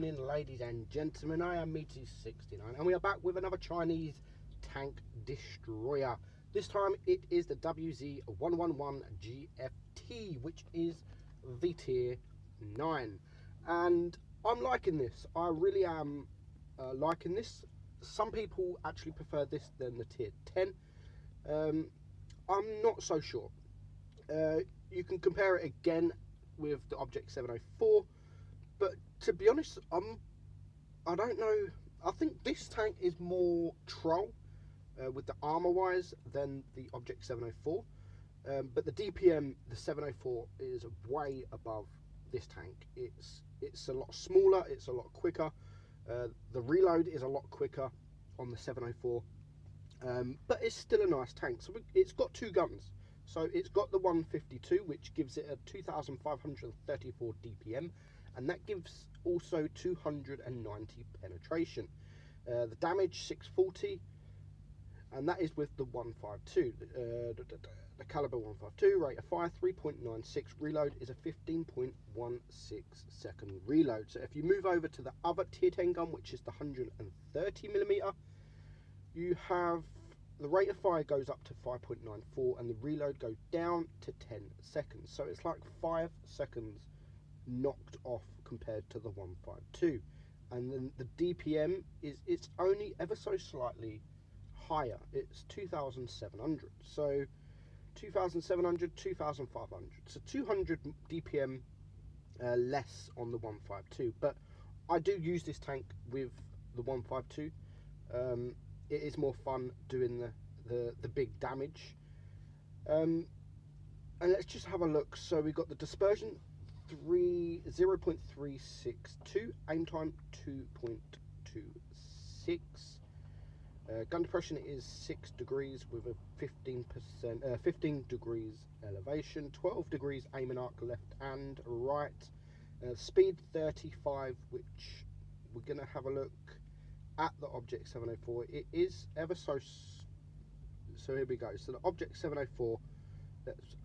morning, ladies and gentlemen. I am Meadsy69 and we are back with another Chinese tank destroyer. This time it is the WZ-111G FT, which is the tier 9, and I'm liking this. I really am liking this. Some people actually prefer this than the tier 10. I'm not so sure. You can compare it again with the Object 704, but to be honest, I don't know. I think this tank is more troll with the armor wise than the Object 704, but the DPM, the 704, is way above this tank. It's a lot smaller, it's a lot quicker. The reload is a lot quicker on the 704, but it's still a nice tank. So it's got two guns. So it's got the 152, which gives it a 2,534 DPM, and that gives also 290 penetration. The damage 640, and that is with the 152. The caliber 152, rate of fire 3.96, reload is a 15.16 second reload. So if you move over to the other tier 10 gun, which is the 130mm, you have the rate of fire goes up to 5.94 and the reload goes down to 10 seconds. So it's like 5 seconds knocked off compared to the 152. And then the DPM it's only ever so slightly higher. It's 2,700. So 2,700, 2,500. So 200 DPM less on the 152. But I do use this tank with the 152. It is more fun doing the big damage. And let's just have a look. So we've got the dispersion 0.362, aim time 2.26. Gun depression is 6 degrees with a 15 degrees elevation, 12 degrees aim and arc left and right. Speed 35, which we're going to have a look at the Object 704. It is ever so here we go. So the Object 704, let's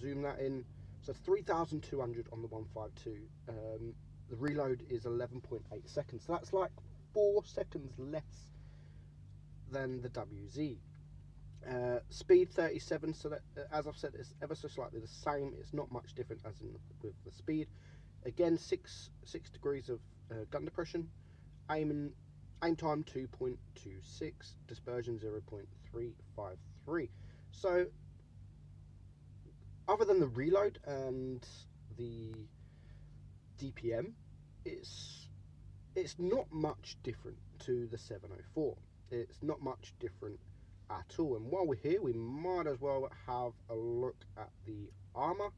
zoom that in. So 3,200 on the 152. The reload is 11.8 seconds. So that's like 4 seconds less than the WZ. Speed 37. So that, as I've said, it's ever so slightly the same. It's not much different as in with the speed. Again, 6 degrees of gun depression. Aim time 2.26, dispersion 0.353. So other than the reload and the DPM, it's not much different to the 704. It's not much different at all. And while we're here, we might as well have a look at the armor.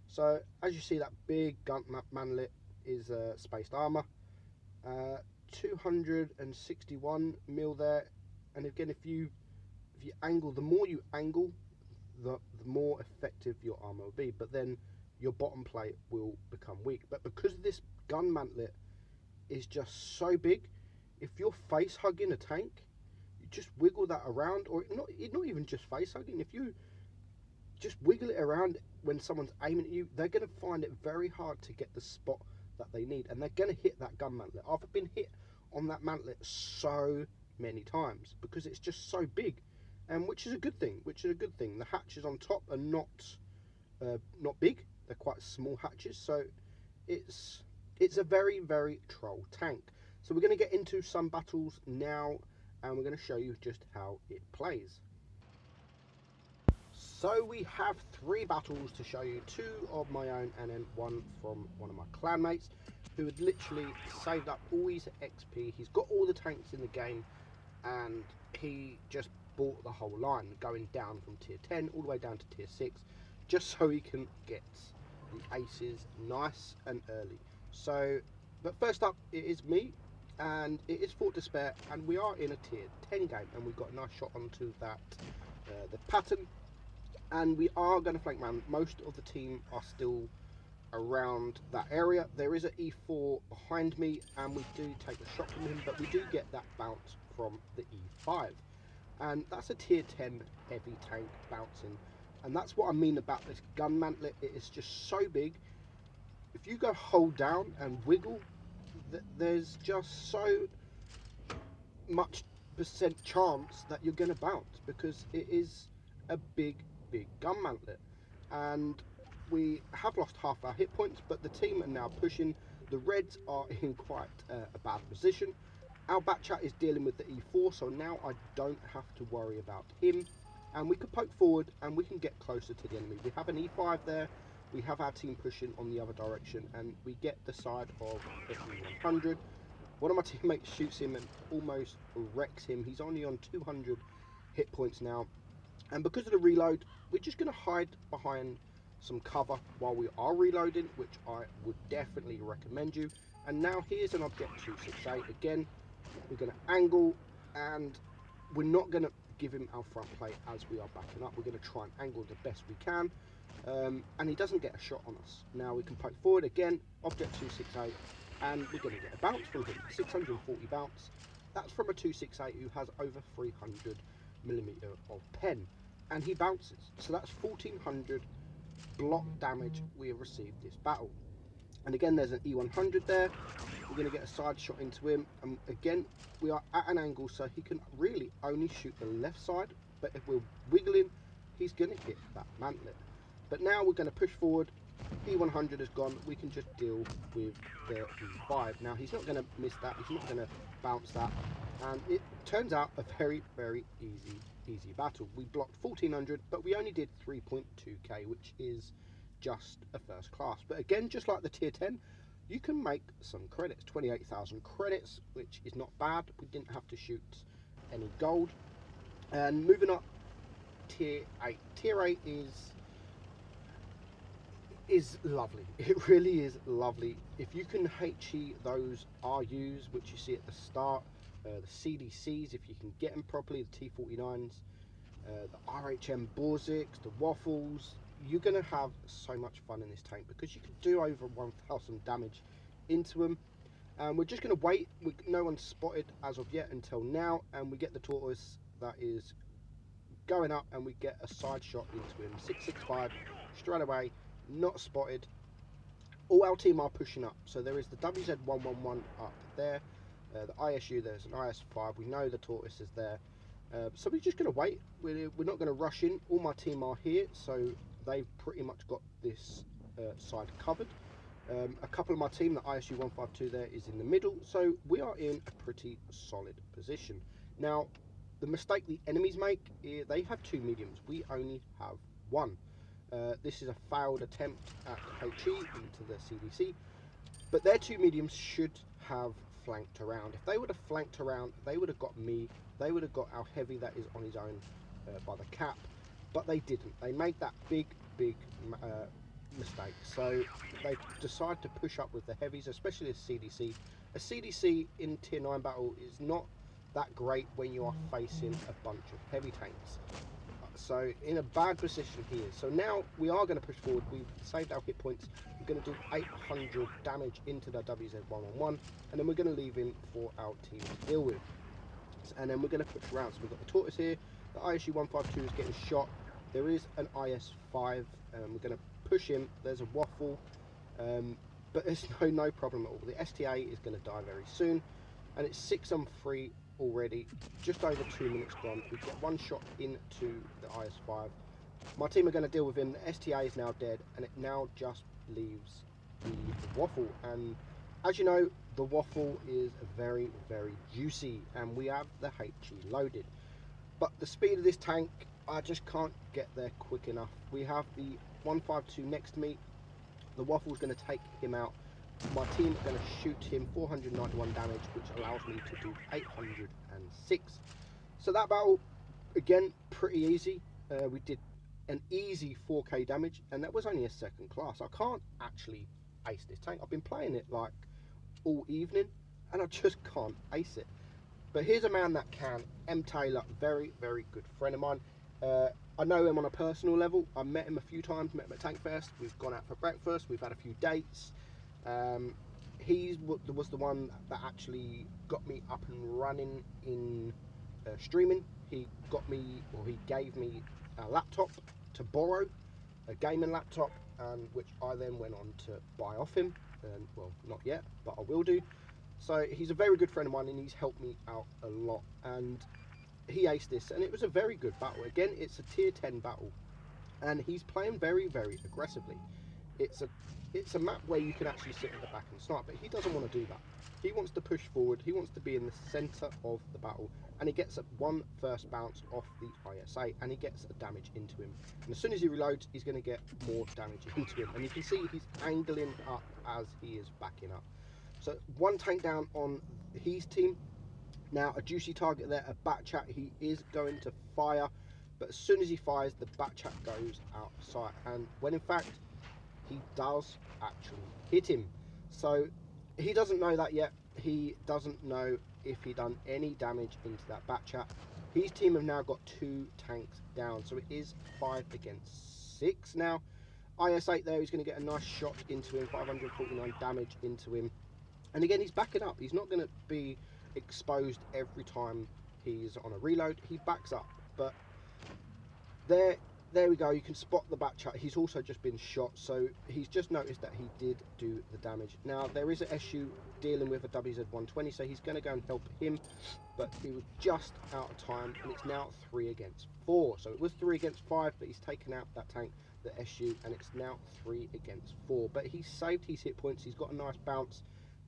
So as you see, that big gun manlet is spaced armor. 261 mil there, and again, if you angle, the more you angle, the more effective your armor will be, but then your bottom plate will become weak. But because this gun mantlet is just so big, if you're face hugging a tank, you just wiggle that around, or not even just face hugging, if you just wiggle it around when someone's aiming at you, they're going to find it very hard to get the spot that they need, and they're going to hit that gun mantlet. I've been hit on that mantlet so many times because it's just so big, and which is a good thing. The hatches on top are not big; they're quite small hatches, so it's a very, very troll tank. So we're going to get into some battles now, and we're going to show you just how it plays. So we have 3 battles to show you, 2 of my own and then 1 from one of my clanmates who had literally saved up all his XP. He's got all the tanks in the game and he just bought the whole line, going down from tier 10 all the way down to tier 6, just so he can get the aces nice and early. So, but first up, it is me, and it is Fort Despair, and we are in a tier 10 game, and we've got a nice shot onto that, the pattern. And we are going to flank round. Most of the team are still around that area. There is an E4 behind me, and we do take a shot from him, but we do get that bounce from the E5. And that's a tier 10 heavy tank bouncing. And that's what I mean about this gun mantlet. It is just so big. If you go hold down and wiggle, there's just so much percent chance that you're going to bounce, because it is a big gun mantlet. And we have lost half our hit points, but the team are now pushing. The Reds are in quite a bad position. Our back chat is dealing with the E4, so now I don't have to worry about him. And we can poke forward and we can get closer to the enemy. We have an E5 there. We have our team pushing on the other direction, and we get the side of SE-100. One of my teammates shoots him and almost wrecks him. He's only on 200 hit points now. And because of the reload, we're just going to hide behind some cover while we are reloading, which I would definitely recommend you. And now here's an object 268. Again, we're going to angle, and we're not going to give him our front plate as we are backing up. We're going to try and angle the best we can. And he doesn't get a shot on us. Now we can poke forward again, object 268, and we're going to get a bounce from him. 640 bounce. That's from a 268 who has over 300mm of pen, and he bounces. So that's 1400 block damage we have received this battle. And again, there's an E100 there. We're going to get a side shot into him, and again we are at an angle, so he can really only shoot the left side, but if we're wiggling, he's going to hit that mantlet. But now we're going to push forward. E100 is gone. We can just deal with the E5. Now he's not going to miss that. He's not going to bounce that. And it turns out a very easy battle. We blocked 1400, but we only did 3.2k, which is just a first class. But again, just like the tier 10, you can make some credits. 28,000 credits, which is not bad. We didn't have to shoot any gold. And moving up, tier 8. Tier 8 is lovely. It really is lovely. If you can HE those RUs, which you see at the start, the CDCs, if you can get them properly, the T49s, the RHM Borziks, the Waffles, you're going to have so much fun in this tank, because you can do over 1000 damage into them. And we're just going to wait. No one's spotted as of yet until now, and we get the tortoise that is going up, and we get a side shot into him. 665 straight away. Not spotted. All our team are pushing up, so there is the WZ-111 up there, the ISU, there's an IS-5, we know the tortoise is there, so we're just going to wait. We're not going to rush in. All my team are here, so they've pretty much got this side covered. A couple of my team, the ISU 152 there, is in the middle, so we are in a pretty solid position. Now the mistake the enemies make, they have two mediums, we only have one. This is a failed attempt at HE into the CDC, but their two mediums should have flanked around. If they would have flanked around, they would have got me, they would have got our heavy that is on his own by the cap, but they didn't. They made that big mistake, so they decide to push up with the heavies, especially a CDC. A CDC in tier 9 battle is not that great when you are facing a bunch of heavy tanks. So in a bad position here. So now we are going to push forward. We've saved our hit points. We're going to do 800 damage into the WZ-111, and then we're going to leave him for our team to deal with. And then we're going to push around. So we've got the tortoise here. The ISU 152 is getting shot. There is an IS-5. We're going to push him. There's a waffle, but there's no problem at all. The STA is going to die very soon, and it's 6-on-3 already. Just over 2 minutes gone. We get one shot into the IS-5. My team are going to deal with him. The STA is now dead, and it now just leaves the waffle. And as you know, the waffle is very juicy, and we have the HE loaded. But the speed of this tank, I just can't get there quick enough. We have the 152 next to me. The waffle's going to take him out. My team are going to shoot him. 491 damage, which allows me to do 806. So that battle, again, pretty easy. We did an easy 4k damage, and that was only a second class. I can't actually ace this tank. I've been playing it like all evening, and I just can't ace it. But here's a man that can. M. Taylor, very good friend of mine. I know him on a personal level. I met him a few times, met him at Tank Fest. We've gone out for breakfast, we've had a few dates. He was the one that actually got me up and running in streaming. He got me, or he gave me a laptop to borrow, a gaming laptop, which I then went on to buy off him. Well, not yet, but I will do. So he's a very good friend of mine, and he's helped me out a lot. And he aced this, and it was a very good battle. Again, it's a tier 10 battle, and he's playing very, very aggressively. It's a map where you can actually sit at the back and snipe, but he doesn't want to do that. He wants to push forward. He wants to be in the centre of the battle, and he gets one first bounce off the ISA, and he gets a damage into him. And as soon as he reloads, he's going to get more damage into him, and you can see he's angling up as he is backing up. So one tank down on his team. Now a juicy target there, a back chat. He is going to fire, but as soon as he fires, the back chat goes out of sight, and when in fact he does actually hit him. So he doesn't know that yet. He doesn't know if he done any damage into that back chat. His team have now got 2 tanks down, so it is 5 against 6 now. IS-8 there, he's going to get a nice shot into him, 549 damage into him. And again, he's backing up. He's not going to be exposed every time he's on a reload. He backs up, but there we go. You can spot the back chat. He's also just been shot, so he's just noticed that he did do the damage. Now there is an SU dealing with a WZ-120, so he's going to go and help him, but he was just out of time, and it's now 3 against 4. So it was 3 against 5, but he's taken out that tank, the SU, and it's now 3 against 4. But he's saved his hit points. He's got a nice bounce,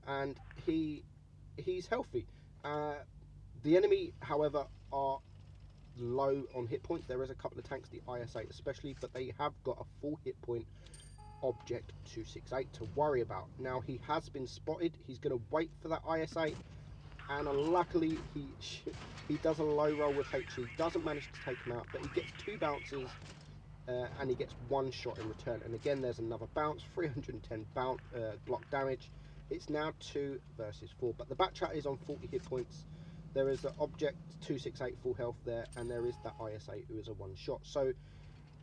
and he's healthy. The enemy, however, are low on hit points. There is a couple of tanks, the IS-8 especially, but they have got a full hit point object 268 to worry about. Now he has been spotted. He's going to wait for that IS-8, and luckily he does a low roll with HE, doesn't manage to take him out, but he gets 2 bounces and he gets 1 shot in return. And again, there's another bounce, 310 block damage. It's now 2 versus 4, but the back chat is on 40 hit points. There is the object 268 full health there, and there is that IS-8 who is a 1 shot. So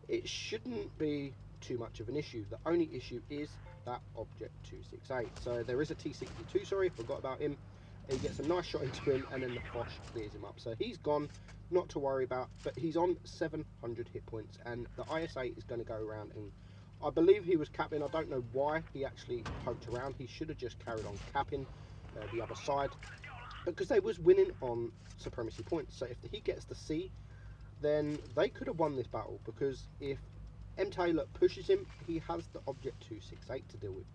it shouldn't be too much of an issue. The only issue is that object 268. So there is a T62, sorry, forgot about him. He gets a nice shot into him, and then the Foch clears him up. So he's gone, not to worry about, but he's on 700 hit points, and the IS-8 is going to go around, and I believe he was capping. I don't know why he actually poked around. He should have just carried on capping the other side, because they was winning on supremacy points. So if he gets the C, then they could have won this battle, because if M. Taylor pushes him, he has the object 268 to deal with.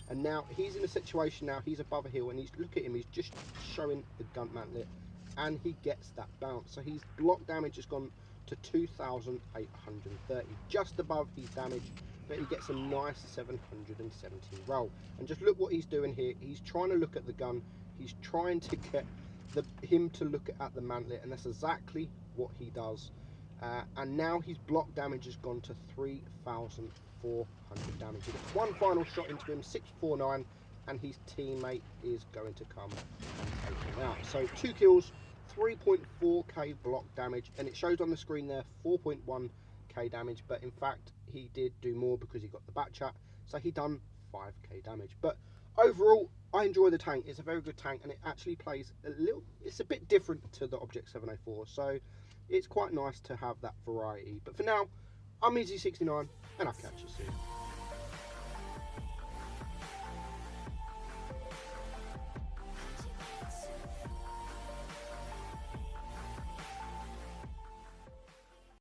And now he's in a situation now, he's above a hill, and look at him, he's just showing the gun mantlet, and he gets that bounce. So his block damage has gone to 2,830, just above his damage, but he gets a nice 717 roll. And just look what he's doing here. He's trying to look at the gun, he's trying to get him to look at the mantlet, and that's exactly what he does. And now his block damage has gone to 3,400 damage. He gets 1 final shot into him, 649, and his teammate is going to come and take him out. So 2 kills, 3.4k block damage, and it shows on the screen there 4.1k damage, but in fact he did do more because he got the back chat, so he done 5k damage. But overall, I enjoy the tank. It's a very good tank, and it actually plays it's a bit different to the Object 704, so it's quite nice to have that variety. But for now, I'm Meadsy69, and I'll catch you soon.